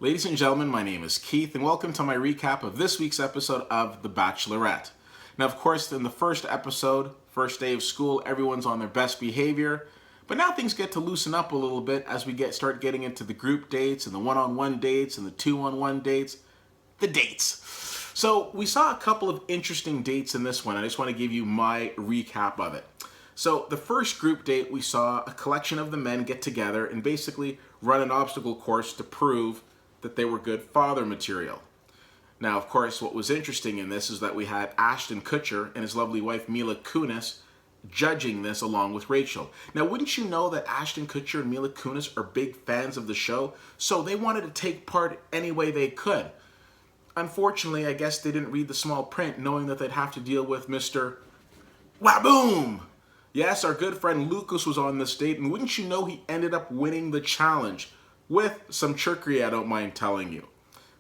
Ladies and gentlemen, my name is Keith, and welcome to my recap of this week's episode of The Bachelorette. Now, of course, in the first episode, first day of school, everyone's on their best behavior, but now things get to loosen up a little bit as we start getting into the group dates and the one-on-one dates and the two-on-one dates, the dates. So we saw a couple of interesting dates in this one. I just want to give you my recap of it. So the first group date, we saw a collection of the men get together and basically run an obstacle course to prove that they were good father material. Now, of course, what was interesting in this is that we had Ashton Kutcher and his lovely wife Mila Kunis judging this along with Rachel. Now, wouldn't you know that Ashton Kutcher and Mila Kunis are big fans of the show, so they wanted to take part any way they could. Unfortunately, I guess they didn't read the small print, knowing that they'd have to deal with Mr. Whaboom! Yes, our good friend Lucas was on this date, and wouldn't you know he ended up winning the challenge with some trickery, I don't mind telling you.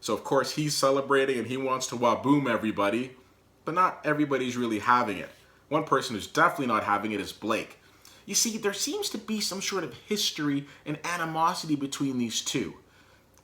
So, of course, he's celebrating and he wants to Whaboom everybody, but not everybody's really having it. One person who's definitely not having it is Blake. You see, there seems to be some sort of history and animosity between these two.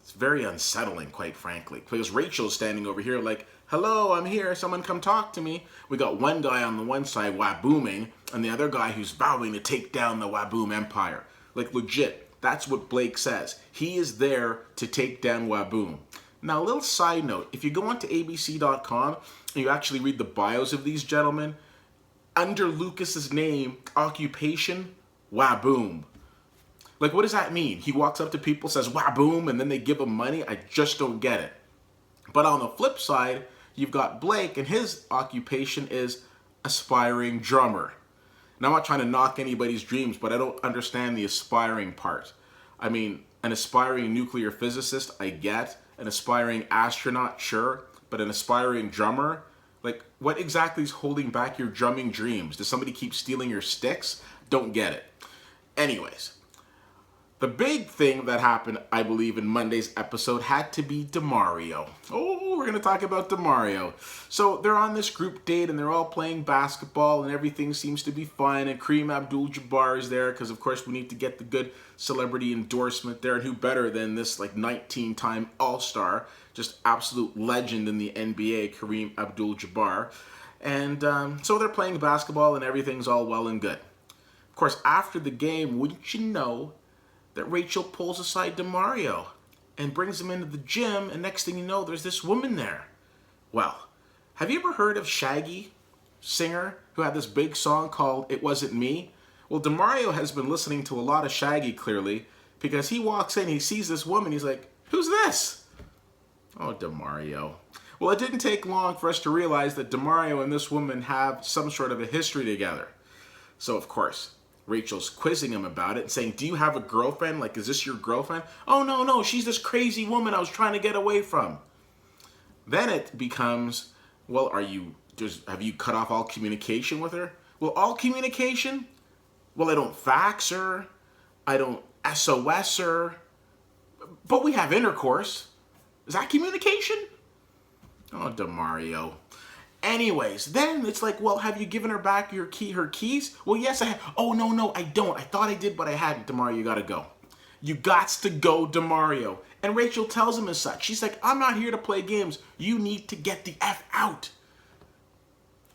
It's very unsettling, quite frankly, because Rachel's standing over here like, hello, I'm here, someone come talk to me. We got one guy on the one side Whabooming, and the other guy who's vowing to take down the Whaboom empire. Like, legit, that's what Blake says. He is there to take down Whaboom. Now, a little side note, if you go onto abc.com and you actually read the bios of these gentlemen, under Lucas's name, occupation, Whaboom. Like, what does that mean? He walks up to people, says Whaboom, and then they give him money? I just don't get it. But on the flip side, you've got Blake, and his occupation is aspiring drummer. Now, I'm not trying to knock anybody's dreams, but I don't understand the aspiring part. I mean, an aspiring nuclear physicist, I get. An aspiring astronaut, sure. But an aspiring drummer? Like, what exactly is holding back your drumming dreams? Does somebody keep stealing your sticks? Don't get it. Anyways, the big thing that happened, I believe, in Monday's episode had to be DeMario. Oh, we're going to talk about DeMario. So they're on this group date and they're all playing basketball and everything seems to be fun. And Kareem Abdul-Jabbar is there because, of course, we need to get the good celebrity endorsement there. And who better than this, like, 19-time All-Star, just absolute legend in the NBA, Kareem Abdul-Jabbar. And so they're playing basketball and everything's all well and good. Of course, after the game, wouldn't you know that Rachel pulls aside DeMario and brings him into the gym, and next thing you know, there's this woman there. Well, have you ever heard of Shaggy, singer, who had this big song called It Wasn't Me? Well, DeMario has been listening to a lot of Shaggy, clearly, because he walks in, he sees this woman, he's like, who's this? Oh, DeMario. Well, it didn't take long for us to realize that DeMario and this woman have some sort of a history together. So, of course, Rachel's quizzing him about it and saying, do you have a girlfriend? Like, is this your girlfriend? Oh, no, she's this crazy woman I was trying to get away from. Then it becomes, well, have you cut off all communication with her? Well, all communication? Well, I don't fax her. I don't SOS her. But we have intercourse. Is that communication? Oh, DeMario. Anyways, then it's like, well, have you given her back her keys? Well, yes, I have. Oh, no, I don't. I thought I did, but I hadn't. DeMario, you gotta go. You gots to go, DeMario. And Rachel tells him as such. She's like, I'm not here to play games. You need to get the F out.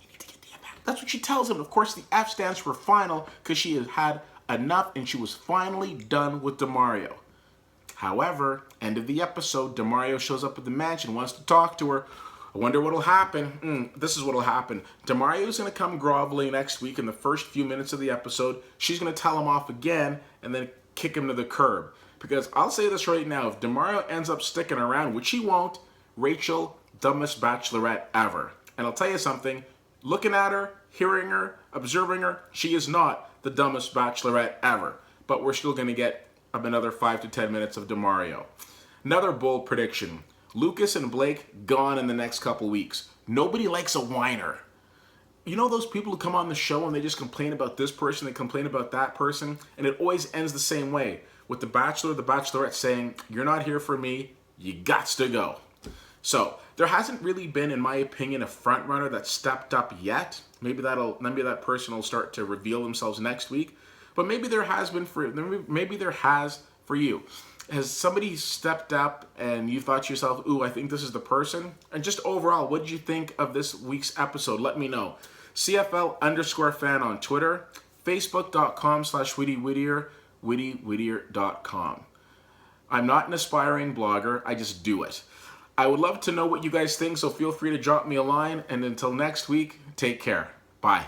You need to get the F out. That's what she tells him. Of course, the F stands for final because she had had enough and she was finally done with DeMario. However, end of the episode, DeMario shows up at the mansion, wants to talk to her. I wonder what'll happen. This is what'll happen. DeMario's going to come groveling next week in the first few minutes of the episode. She's going to tell him off again and then kick him to the curb. Because I'll say this right now, if DeMario ends up sticking around, which he won't, Rachel, dumbest bachelorette ever. And I'll tell you something, looking at her, hearing her, observing her, she is not the dumbest bachelorette ever. But we're still going to get another 5 to 10 minutes of DeMario. Another bold prediction. Lucas and Blake gone in the next couple weeks. Nobody likes a whiner. You know those people who come on the show and they just complain about this person, they complain about that person, and it always ends the same way. With the Bachelor, the Bachelorette saying, you're not here for me, you gots to go. So, there hasn't really been, in my opinion, a front runner that stepped up yet. Maybe that person will start to reveal themselves next week. But maybe there has for you. Has somebody stepped up and you thought to yourself, ooh, I think this is the person? And just overall, what did you think of this week's episode? Let me know. CFL_fan on Twitter, Facebook.com/WhittyWhittier, WhittyWhittier.com. I'm not an aspiring blogger, I just do it. I would love to know what you guys think, so feel free to drop me a line. And until next week, take care. Bye.